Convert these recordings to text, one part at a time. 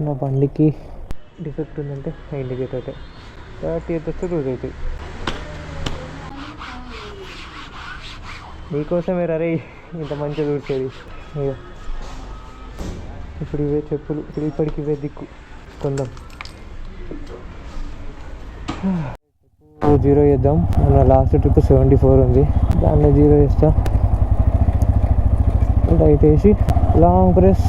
నా బండికి డిఫెక్ట్ ఉందంటే ఇండికేటర్ అయితే 30th వస్తే రోజు అవుతాయి. నీకోసమే రే ఇంత మంచిగా చూసేది. ఇప్పుడు ఇవే చెప్పులు, ఇప్పుడు ఇప్పటికి ఇవే దిక్కు కొందాం. 0 చేద్దాం. మన లాస్ట్ ట్రిప్ 74 ఉంది, దాన్ని 0 చేస్తా. రైట్ వేసి లాంగ్ ప్రెస్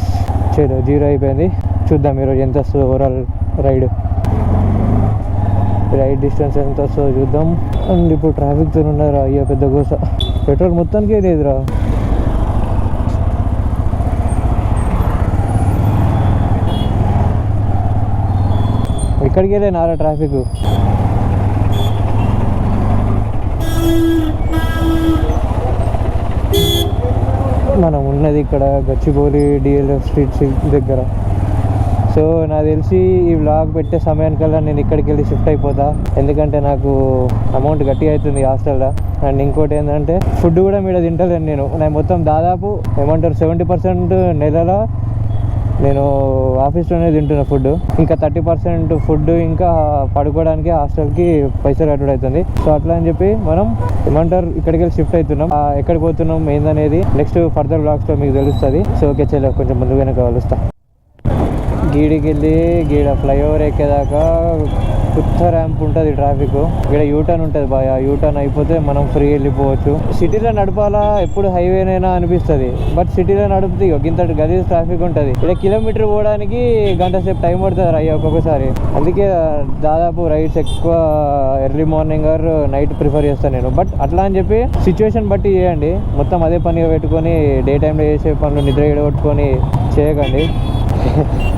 చేయడం 0 అయిపోయింది. చూద్దాం ఈరోజు ఎంత వస్తుందో ఓవరాల్ రైడ్ డిస్టెన్స్ ఎంత వస్తుందో చూద్దాం. అండ్ ఇప్పుడు ట్రాఫిక్తో ఉన్నారా అయ్యా పెద్ద గోస. పెట్రోల్ మొత్తానికే లేదురా. ఇక్కడికి వెళ్ళే నారా ట్రాఫిక్. మనం ఉన్నది ఇక్కడ గచ్చిబౌలి డిఎల్ఎఫ్ స్ట్రీట్ దగ్గర. సో నాకు తెలిసి ఈ వ్లాగ్ పెట్టే సమయానికల్లా నేను ఇక్కడికి వెళ్ళి షిఫ్ట్ అయిపోతా, ఎందుకంటే నాకు అమౌంట్ గట్టిగా అవుతుంది హాస్టల్లో. అండ్ ఇంకోటి ఏంటంటే ఫుడ్ కూడా మీద తింటలేను నేను మొత్తం దాదాపు 70% నెలలో నేను ఆఫీస్లోనే తింటున్నా ఫుడ్. ఇంకా 30% ఫుడ్ ఇంకా పడుకోవడానికి హాస్టల్కి పైసలు కట్టుడు అవుతుంది. సో అట్లా అని చెప్పి మనం ఇక్కడికి వెళ్ళి షిఫ్ట్ అవుతున్నాం. ఎక్కడికి పోతున్నాం ఏందనేది నెక్స్ట్ ఫర్దర్ బ్లాగ్స్లో మీకు తెలుస్తుంది. సో ఓకే చలో కొంచెం ముందుగానే కలుస్తా. గీడికి వెళ్ళి గీడ ఫ్లైఓవర్ ఎక్కేదాకా కొత్త ర్యాంప్ ఉంటుంది ట్రాఫిక్. ఇక్కడ యూటర్న్ ఉంటుంది బాగా, యూటర్న్ అయిపోతే మనం ఫ్రీ వెళ్ళిపోవచ్చు. సిటీలో నడపాలా ఎప్పుడు హైవేనైనా అనిపిస్తుంది, బట్ సిటీలో నడిపితే ఇంతటి గది ట్రాఫిక్ ఉంటుంది. ఇక్కడ కిలోమీటర్ పోవడానికి గంట సేపు టైం పడుతుంది అయ్యా ఒక్కొక్కసారి. అందుకే దాదాపు రైడ్స్ ఎక్కువ early morning or night prefer చేస్తాను నేను. బట్ అట్లా అని చెప్పి సిచ్యువేషన్ బట్టి చేయండి. మొత్తం అదే పనిగా పెట్టుకొని డే టైంలో చేసే పనులు నిద్ర ఎడగొట్టుకొని చేయకండి.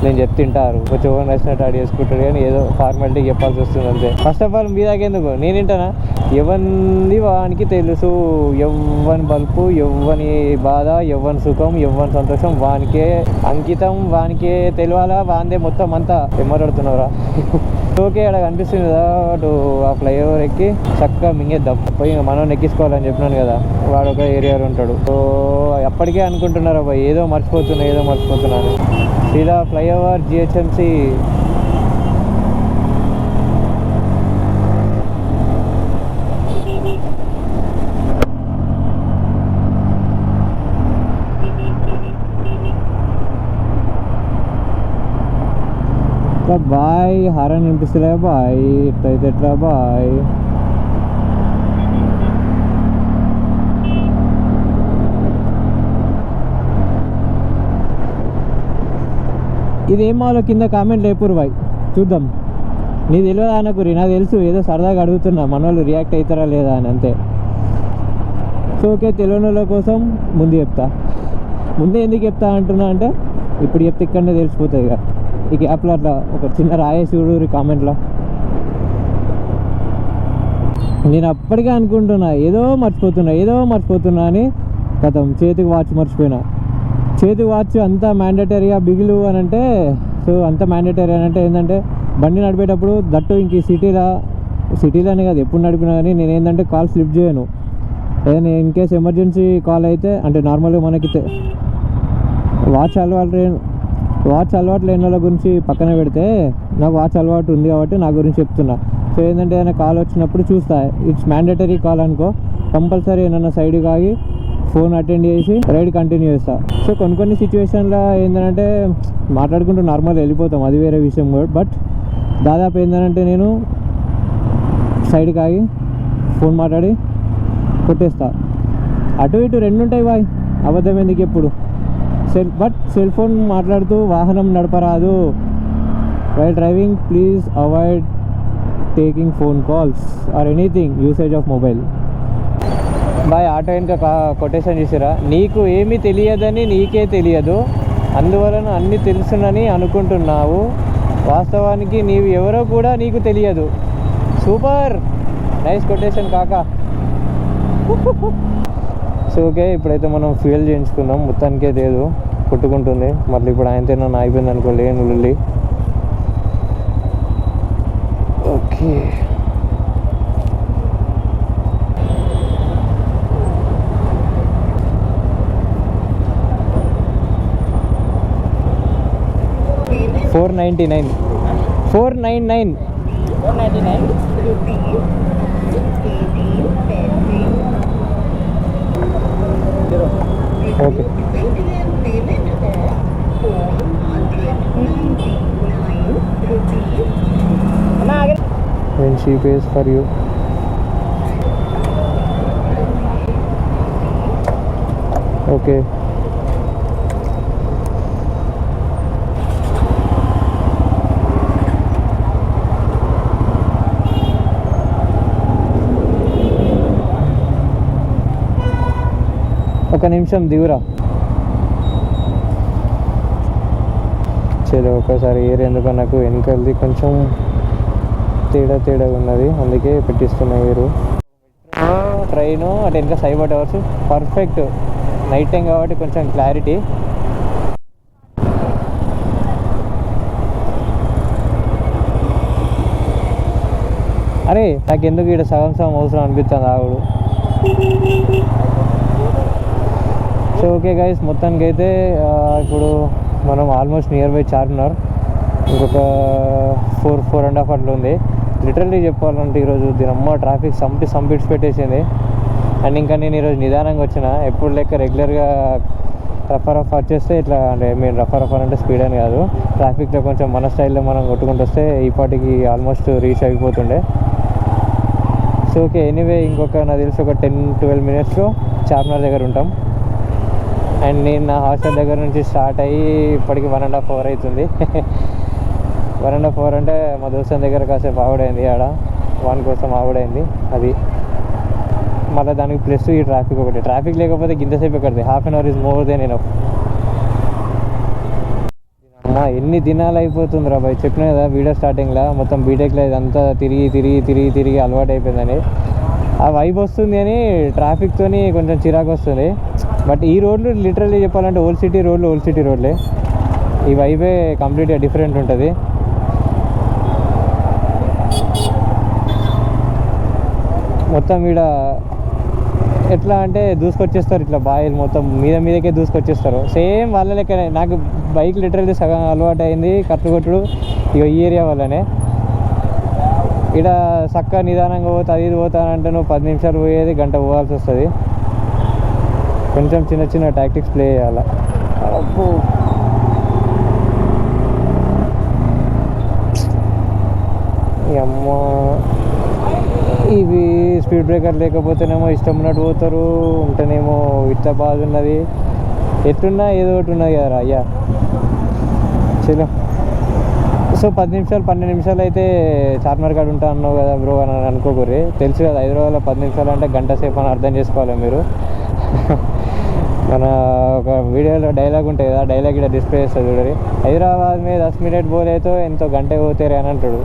నేను చెప్తుంటారు కొంచెం ఓన్ నచ్చినట్టు ఆడు చేసుకుంటాడు, కానీ ఏదో ఫార్మాలిటీ చెప్పాల్సి వస్తుంది అంతే. ఫస్ట్ ఆఫ్ ఆల్ మీ దాకేందుకు నేను వింటానా? ఎవరిది వానికి తెలుసు. ఎవ్వని బల్పు, ఎవ్వని బాధ, ఎవ్వని సుఖం, ఎవ్వని సంతోషం వానికే అంకితం, వానికే తెలియాలా. వాందే మొత్తం అంతా ఎమ్మరాడుతున్నావురా. ఓకే అక్కడ కనిపిస్తుంది కదా అటు ఆ ఫ్లైఓవర్ ఎక్కి చక్కగా మింగేద్దాం. పోయి మనం ఎక్కించుకోవాలని చెప్పినాను కదా, వాడు ఒక ఏరియాలో ఉంటాడు. సో అప్పటికే అనుకుంటున్నారు అబ్బాయి ఏదో మర్చిపోతున్నాను. ఇలా ఫ్లైఓవర్ జిహెచ్ఎంసి బాయ్. హారన్ వినిపిస్తలే బాయ్, ఇట్లయితే ఎట్లా బాయ్. ఇదేం మాలో కింద కామెంట్ లేపురు బాయ్, చూద్దాం. నీ తెలియదా అనకురి, నాకు తెలుసు ఏదో సరదాగా అడుగుతున్నా మన వాళ్ళు రియాక్ట్ అవుతారా లేదా అని అంతే. సో ఓకే తెలియని వాళ్ళ కోసం ముందు చెప్తా. ముందే ఎందుకు చెప్తా అంటున్నా అంటే ఇప్పుడు చెప్తే ఇక్కడనే తెలిసిపోతుంది ఇక. ఈ గ్యాప్లో అట్లా ఒక చిన్న రాయేసి చూడు కామెంట్లో. నేను అప్పటికే అనుకుంటున్నా ఏదో మర్చిపోతున్నా అని. గతం చేతికి వాచ్ మర్చిపోయినా. చేతి వాచ్ అంతా మ్యాండేటరీగా బిగులు అని అంటే, సో అంత మ్యాండేటరీ అని అంటే ఏంటంటే బండి నడిపేటప్పుడు దట్టు ఇంక సిటీలోనే కాదు ఎప్పుడు నడిపినా కానీ నేను ఏంటంటే కాల్ స్లిప్ చేయను. ఏదైనా ఇన్ కేస్ ఎమర్జెన్సీ కాల్ అయితే, అంటే నార్మల్గా మనకి వాచ్ అలవాటు లేని వాళ్ళ గురించి పక్కన పెడితే నాకు వాచ్ అలవాటు ఉంది కాబట్టి నా గురించి చెప్తున్నా. సో ఏంటంటే ఏదైనా కాల్ వచ్చినప్పుడు చూస్తా, ఇట్స్ మ్యాండేటరీ కాల్ అనుకో కంపల్సరీ ఏదైనా సైడ్కి ఆగి ఫోన్ అటెండ్ చేసి రైడ్ కంటిన్యూ చేస్తా. సో కొన్ని సిచ్యువేషన్లో ఏంటంటే మాట్లాడుకుంటూ నార్మల్ వెళ్ళిపోతాం, అది వేరే విషయం. బట్ దాదాపు ఏంటంటే నేను సైడ్కి ఆగి ఫోన్ మాట్లాడి కొట్టేస్తా. అటు ఇటు రెండు ఉంటాయి బాయ్, అబద్ధం ఎందుకు ఎప్పుడు. సెల్ ఫోన్ మాట్లాడుతూ వాహనం నడపరాదు. While driving please avoid taking phone calls or anything usage of mobile. బాయ్ ఆటో వెనుక కొటేషన్ చూసారా? నీకు ఏమీ తెలియదని నీకే తెలియదు, అందువలన అన్నీ తెలుసునని అనుకుంటున్నావు, వాస్తవానికి నీవు ఎవరో కూడా నీకు తెలియదు. సూపర్ నైస్ కొటేషన్ కాకా. సో ఓకే ఇప్పుడైతే మనం ఫ్యూయల్ చేయించుకుందాం. మొత్తానికే లేదు, కొట్టుకుంటుంది. మళ్ళీ ఇప్పుడు ఆయనతో నన్ను అయిపోయింది అనుకో లేను. Okay 4 499. 499. 499 rupees. Okay. When she pays for you. Okay. ఒక నిమిషం దిగురా. చలో ఒకసారి ఏర్ ఎందుకో నాకు వెనకలది కొంచెం తేడా ఉన్నది, అందుకే పెట్టిస్తున్నా ఏరు. ట్రైన్ అటు వెనక cyber towers perfect. Night time కాబట్టి కొంచెం క్లారిటీ. అరే నాకు ఎందుకు ఇక్కడ సగం అవసరం అనిపిస్తుంది ఆవిడు. సో ఓకే గైస్, మొత్తానికి అయితే ఇప్పుడు మనం ఆల్మోస్ట్ నియర్ బై చార్మినార్. ఇంకొక 4.5 అట్లా ఉంది. లిటరల్లీ చెప్పాలంటే ఈరోజు దీనమ్మ ట్రాఫిక్ సంపిట్స్ పెట్టేసింది. అండ్ ఇంకా నేను ఈరోజు నిదానంగా వచ్చిన. ఎప్పుడు లెక్క రెగ్యులర్గా రఫ్ వచ్చేస్తే ఇట్లా, అంటే మీరు రఫ్ అంటే స్పీడ్ అని కాదు, ట్రాఫిక్లో కొంచెం మన స్టైల్లో మనం కొట్టుకుంటూ వస్తే ఈ పాటికి ఆల్మోస్ట్ రీచ్ అయిపోతుండే. సో ఓకే, ఎనీవే ఇంకొక నాకు తెలిసి ఒక 10-12 మినిట్స్లో చార్మినార్ దగ్గర ఉంటాం. అండ్ నేను నా హాస్టల్ దగ్గర నుంచి స్టార్ట్ అయ్యి ఇప్పటికి 1.5 hour అవుతుంది. 1.5 hour అంటే మా దోస్తుని దగ్గర కాసేపు ఆవిడైంది, ఆడ వాని కోసం ఆవిడైంది. అది మళ్ళీ దానికి ప్లస్ ఈ ట్రాఫిక్ ఒకటి. ట్రాఫిక్ లేకపోతే గింతసేపు ఎక్కడిది, 1/2 hour is more than enough. అమ్మా ఎన్ని దినాలు అయిపోతుంది రా బాయ్. చెప్పిన కదా వీడియో స్టార్టింగ్లో, మొత్తం బీటెక్లో ఇదంతా తిరిగి అలవాటు అయిపోయిందని. ఆ వైబ్ వస్తుంది అని ట్రాఫిక్తో కొంచెం చిరాకు వస్తుంది. బట్ ఈ రోడ్లు లిటరల్లీ చెప్పాలంటే ఓల్డ్ సిటీ రోడ్లే. ఈ వైబే కంప్లీట్గా డిఫరెంట్ ఉంటుంది. మొత్తం ఈడ ఎట్లా అంటే దూసుకొచ్చేస్తారు ఇట్లా బాయిలు మొత్తం మీదకే దూసుకొచ్చేస్తారు. సేమ్ వాళ్ళ లెక్కనే నాకు బైక్ లిటరల్లీ సగం అలవాటు అయింది కట్లు కొట్టుడు ఇక ఈ ఏరియా వల్లనే. ఇక్కడ చక్కగా నిదానంగా పోతా అది పోతానంటే నువ్వు 10 నిమిషాలు పోయేది గంట పోవాల్సి వస్తుంది. కొంచెం చిన్న టాక్టిక్స్ ప్లే చేయాలి. అబ్బో అమ్మ, ఇవి స్పీడ్ బ్రేకర్ లేకపోతేనేమో ఇష్టం ఉన్నట్టు పోతారు, ఉంటేనేమో ఇట్లా బాధ ఉన్నది. ఎట్లున్నా ఏదో ఒకటి ఉన్నది కదరా అయ్యా. చలో, సో 10 నిమిషాలు 12 నిమిషాలు అయితే చార్మినార్ కాడ ఉంటా అన్నావు కదా బ్రో అని అనుకోకూరి. తెలుసు కదా హైదరాబాద్లో 10 నిమిషాలు అంటే గంట సేపు అని అర్థం చేసుకోవాలి మీరు. మన ఒక వీడియోలో డైలాగ్ ఉంటుంది కదా, డైలాగ్ ఇక్కడ డిస్ప్లే చేస్తుంది చూడండి. హైదరాబాద్ మీద 10 మినిట్ బోలేతో ఎంతో గంట పోతారు అని అంటాడు.